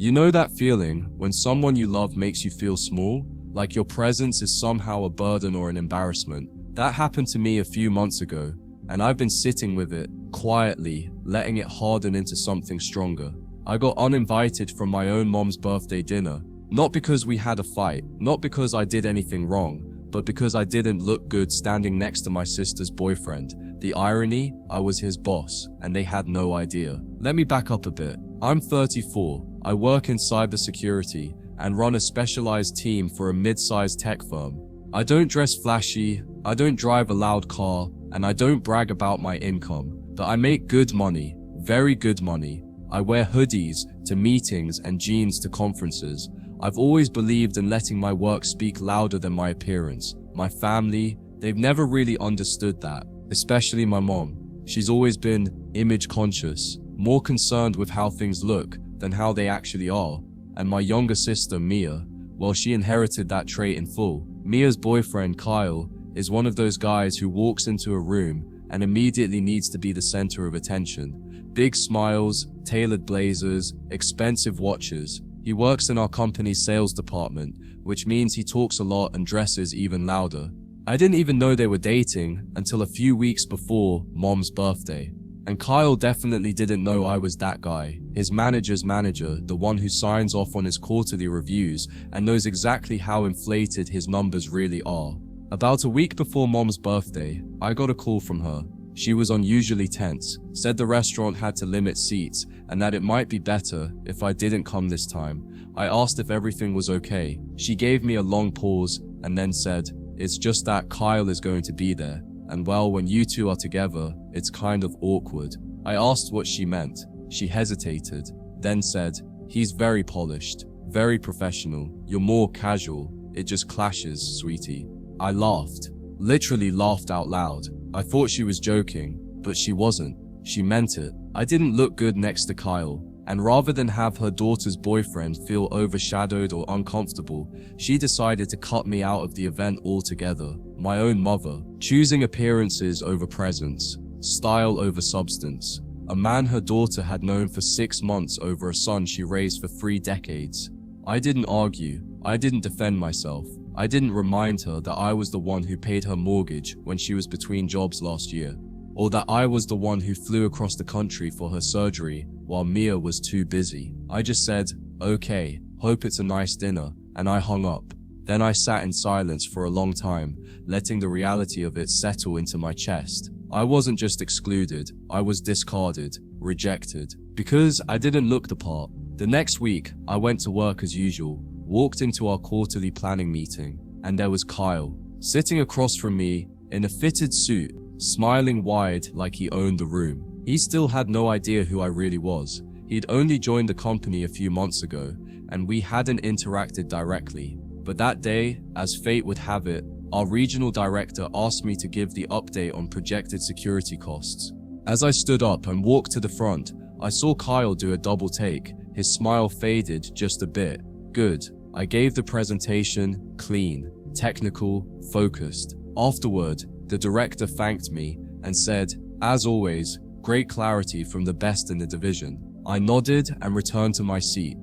You know that feeling when someone you love makes you feel small, like your presence is somehow a burden or an embarrassment? That happened to me a few months ago, and I've been sitting with it, quietly, letting it harden into something stronger. I got uninvited from my own mom's birthday dinner, not because we had a fight, not because I did anything wrong, but because I didn't look good standing next to my sister's boyfriend. The irony, I was his boss, and they had no idea. Let me back up a bit. I'm 34, I work in cybersecurity, and run a specialized team for a mid-sized tech firm. I don't dress flashy, I don't drive a loud car, and I don't brag about my income, but I make good money, very good money. I wear hoodies to meetings and jeans to conferences. I've always believed in letting my work speak louder than my appearance. My family, they've never really understood that, especially my mom. She's always been image conscious, more concerned with how things look than how they actually are. And my younger sister, Mia, well, she inherited that trait in full. Mia's boyfriend, Kyle, is one of those guys who walks into a room and immediately needs to be the center of attention. Big smiles, tailored blazers, expensive watches. He works in our company's sales department, which means he talks a lot and dresses even louder. I didn't even know they were dating until a few weeks before Mom's birthday. And Kyle definitely didn't know I was that guy, his manager's manager, the one who signs off on his quarterly reviews and knows exactly how inflated his numbers really are. About a week before Mom's birthday, I got a call from her. She was unusually tense, said the restaurant had to limit seats and that it might be better if I didn't come this time. I asked if everything was okay. She gave me a long pause and then said, "It's just that Kyle is going to be there. And well, when you two are together, it's kind of awkward." I asked what she meant. She hesitated, then said, "He's very polished, very professional. You're more casual. It just clashes, sweetie." I laughed, literally laughed out loud. I thought she was joking, but she wasn't. She meant it. I didn't look good next to Kyle, and rather than have her daughter's boyfriend feel overshadowed or uncomfortable, she decided to cut me out of the event altogether. My own mother, choosing appearances over presence, style over substance. A man her daughter had known for 6 months over a son she raised for 3 decades. I didn't argue. I didn't defend myself. I didn't remind her that I was the one who paid her mortgage when she was between jobs last year, or that I was the one who flew across the country for her surgery while Mia was too busy. I just said, "Okay, hope it's a nice dinner," and I hung up. Then I sat in silence for a long time, letting the reality of it settle into my chest. I wasn't just excluded, I was discarded, rejected, because I didn't look the part. The next week, I went to work as usual, walked into our quarterly planning meeting, and there was Kyle, sitting across from me in a fitted suit, smiling wide like he owned the room. He still had no idea who I really was. He'd only joined the company a few months ago, and we hadn't interacted directly. But that day, as fate would have it, our regional director asked me to give the update on projected security costs. As I stood up and walked to the front, I saw Kyle do a double take. His smile faded just a bit. Good. I gave the presentation, clean, technical, focused. Afterward, the director thanked me and said, "As always, great clarity from the best in the division." I nodded and returned to my seat.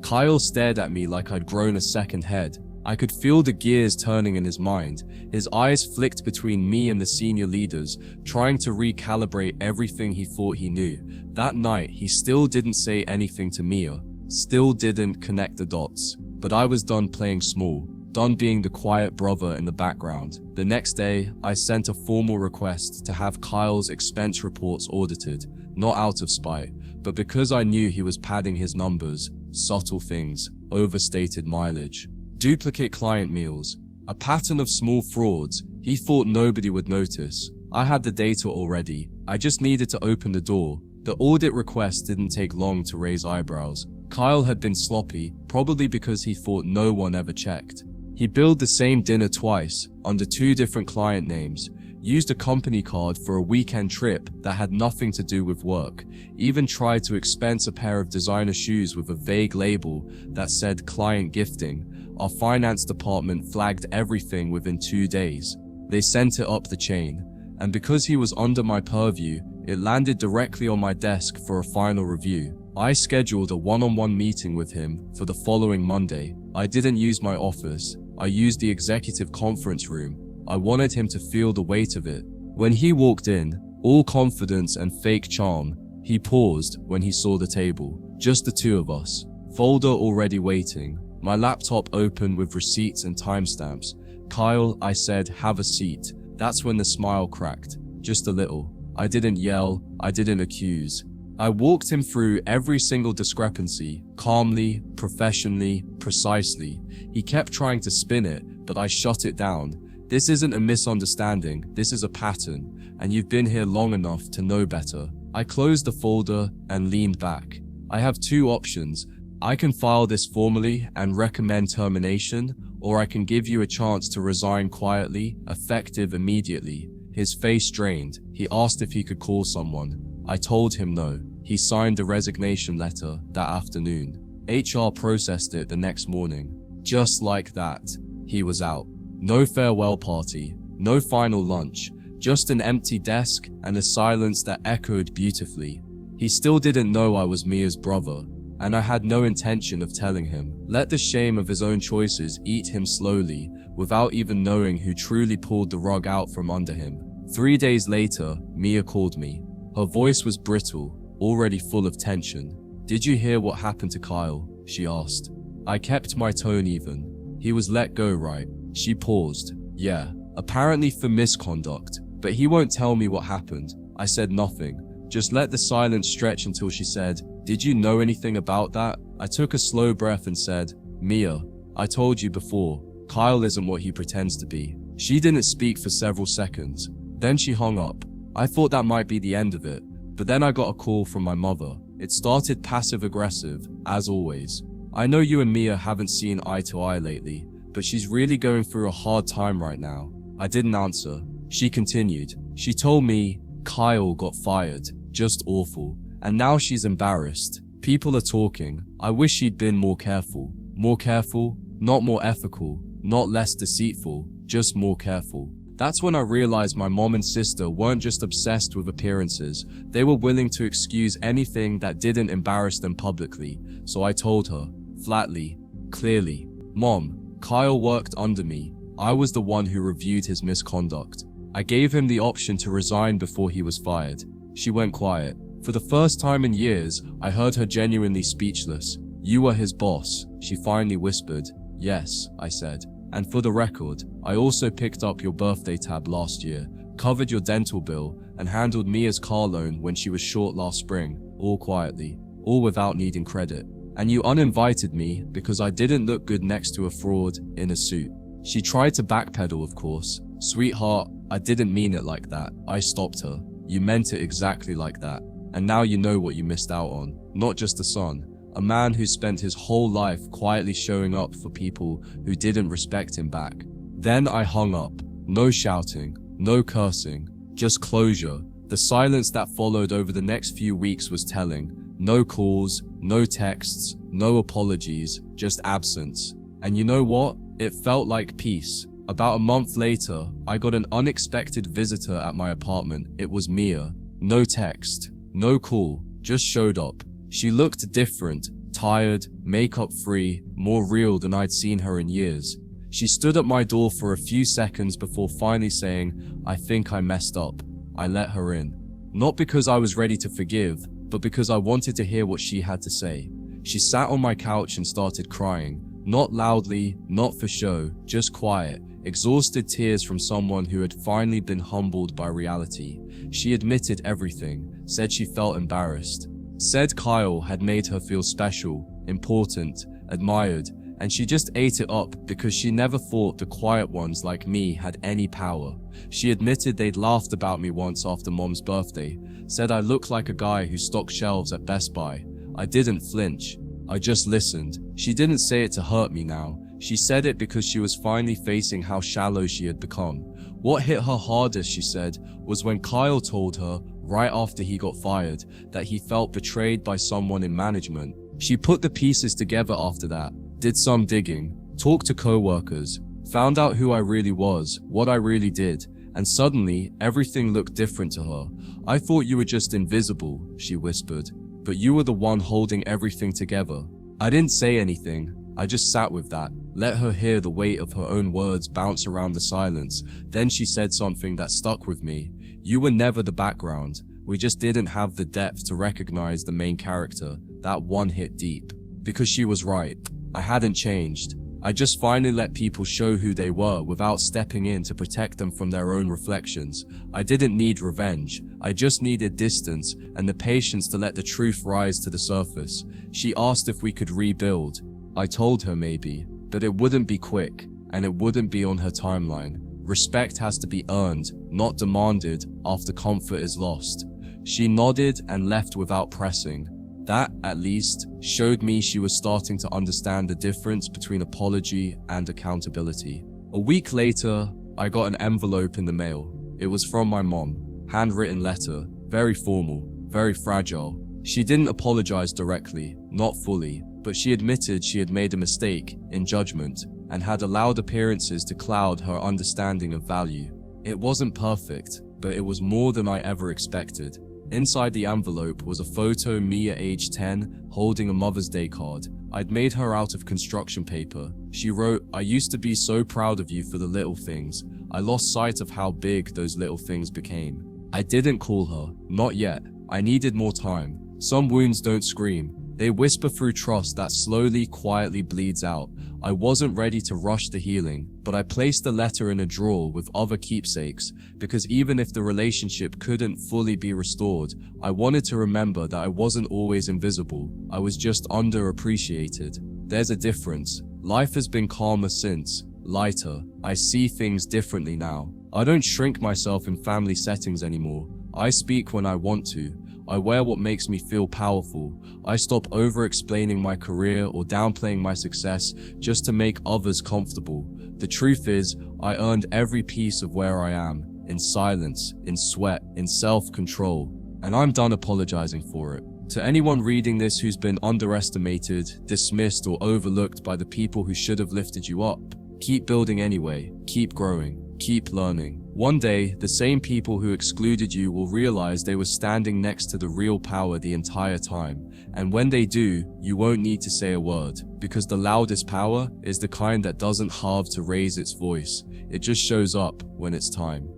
Kyle stared at me like I'd grown a second head. I could feel the gears turning in his mind. His eyes flicked between me and the senior leaders, trying to recalibrate everything he thought he knew. That night, he still didn't say anything to Mia, still didn't connect the dots. But I was done playing small, done being the quiet brother in the background. The next day, I sent a formal request to have Kyle's expense reports audited, not out of spite, but because I knew he was padding his numbers, subtle things, overstated mileage, duplicate client meals, a pattern of small frauds. He thought nobody would notice. I had the data already. I just needed to open the door. The audit request didn't take long to raise eyebrows. Kyle had been sloppy, probably because he thought no one ever checked. He billed the same dinner twice, under 2 different client names, used a company card for a weekend trip that had nothing to do with work, even tried to expense a pair of designer shoes with a vague label that said client gifting. Our finance department flagged everything within 2 days. They sent it up the chain, and because he was under my purview, it landed directly on my desk for a final review. I scheduled a one-on-one meeting with him for the following Monday. I didn't use my office. I used the executive conference room. I wanted him to feel the weight of it. When he walked in, all confidence and fake charm, he paused when he saw the table. Just the two of us. Folder already waiting. My laptop open with receipts and timestamps. "Kyle," I said, "have a seat." That's when the smile cracked. Just a little. I didn't yell. I didn't accuse. I walked him through every single discrepancy, calmly, professionally, precisely. He kept trying to spin it, but I shut it down. "This isn't a misunderstanding, this is a pattern, and you've been here long enough to know better." I closed the folder and leaned back. "I have two options. I can file this formally and recommend termination, or I can give you a chance to resign quietly, effective immediately." His face drained. He asked if he could call someone. I told him no. He signed the resignation letter that afternoon. HR processed it the next morning. Just like that, he was out. No farewell party, no final lunch, just an empty desk and a silence that echoed beautifully. He still didn't know I was Mia's brother, and I had no intention of telling him. Let the shame of his own choices eat him slowly, without even knowing who truly pulled the rug out from under him. 3 days later, Mia called me. Her voice was brittle, already full of tension. "Did you hear what happened to Kyle?" she asked. I kept my tone even. "He was let go, right?" She paused. "Yeah, apparently for misconduct, but he won't tell me what happened." I said nothing. Just let the silence stretch until she said, "Did you know anything about that?" I took a slow breath and said, "Mia, I told you before, Kyle isn't what he pretends to be." She didn't speak for several seconds. Then she hung up. I thought that might be the end of it, but then I got a call from my mother. It started passive-aggressive, as always. "I know you and Mia haven't seen eye to eye lately, but she's really going through a hard time right now." I didn't answer. She continued. "She told me Kyle got fired. Just awful. And now she's embarrassed. People are talking. I wish she'd been more careful." More careful? Not more ethical. Not less deceitful. Just more careful. That's when I realized my mom and sister weren't just obsessed with appearances. They were willing to excuse anything that didn't embarrass them publicly. So I told her, flatly, clearly, "Mom, Kyle worked under me. I was the one who reviewed his misconduct. I gave him the option to resign before he was fired." She went quiet. For the first time in years, I heard her genuinely speechless. "You were his boss," she finally whispered. "Yes," I said. "And for the record, I also picked up your birthday tab last year, covered your dental bill, and handled Mia's car loan when she was short last spring, all quietly, all without needing credit. And you uninvited me because I didn't look good next to a fraud in a suit." She tried to backpedal, of course. "Sweetheart, I didn't mean it like that." I stopped her. "You meant it exactly like that. And now you know what you missed out on. Not just a son. A man who spent his whole life quietly showing up for people who didn't respect him back." Then I hung up. No shouting, no cursing, just closure. The silence that followed over the next few weeks was telling. No calls, no texts, no apologies, just absence. And you know what? It felt like peace. About a month later, I got an unexpected visitor at my apartment. It was Mia. No text, no call, just showed up. She looked different, tired, makeup-free, more real than I'd seen her in years. She stood at my door for a few seconds before finally saying, "I think I messed up." I let her in. Not because I was ready to forgive, but because I wanted to hear what she had to say. She sat on my couch and started crying. Not loudly, not for show, just quiet. Exhausted tears from someone who had finally been humbled by reality. She admitted everything, said she felt embarrassed. Said Kyle had made her feel special, important, admired, and she just ate it up because she never thought the quiet ones like me had any power. She admitted they'd laughed about me once after Mom's birthday, said I looked like a guy who stocked shelves at Best Buy. I didn't flinch. I just listened. She didn't say it to hurt me now. She said it because she was finally facing how shallow she had become. What hit her hardest, she said, was when Kyle told her, right after he got fired, that he felt betrayed by someone in management. She put the pieces together after that, did some digging, talked to co-workers, found out who I really was, what I really did, and suddenly everything looked different to her. "I thought you were just invisible," she whispered. but you were the one holding everything together. I didn't say anything. I just sat with that, let her hear the weight of her own words bounce around the silence. Then she said something that stuck with me. You were never the background. We just didn't have the depth to recognize the main character. That one hit deep. Because she was right. I hadn't changed. I just finally let people show who they were without stepping in to protect them from their own reflections. I didn't need revenge. I just needed distance and the patience to let the truth rise to the surface. She asked if we could rebuild. I told her maybe, but it wouldn't be quick, and it wouldn't be on her timeline. Respect has to be earned, not demanded after comfort is lost. She nodded and left without pressing. That, at least, showed me she was starting to understand the difference between apology and accountability. A week later, I got an envelope in the mail. It was from my mom. Handwritten letter, very formal, very fragile. She didn't apologize directly, not fully, but she admitted she had made a mistake in judgment and had allowed appearances to cloud her understanding of value. It wasn't perfect, but it was more than I ever expected. Inside the envelope was a photo me at age 10 holding a Mother's Day card. I'd made her out of construction paper. She wrote, "I used to be so proud of you for the little things. I lost sight of how big those little things became." I didn't call her, not yet. I needed more time. Some wounds don't scream. They whisper through trust that slowly, quietly bleeds out. I wasn't ready to rush the healing, but I placed the letter in a drawer with other keepsakes, because even if the relationship couldn't fully be restored, I wanted to remember that I wasn't always invisible. I was just underappreciated. There's a difference. Life has been calmer since, lighter. I see things differently now. I don't shrink myself in family settings anymore. I speak when I want to. I wear what makes me feel powerful. I stop over-explaining my career or downplaying my success just to make others comfortable. The truth is, I earned every piece of where I am, in silence, in sweat, in self-control, and I'm done apologizing for it. To anyone reading this who's been underestimated, dismissed, or overlooked by the people who should have lifted you up, keep building anyway, keep growing, keep learning. One day, the same people who excluded you will realize they were standing next to the real power the entire time. And when they do, you won't need to say a word, because the loudest power is the kind that doesn't have to raise its voice. It just shows up when it's time.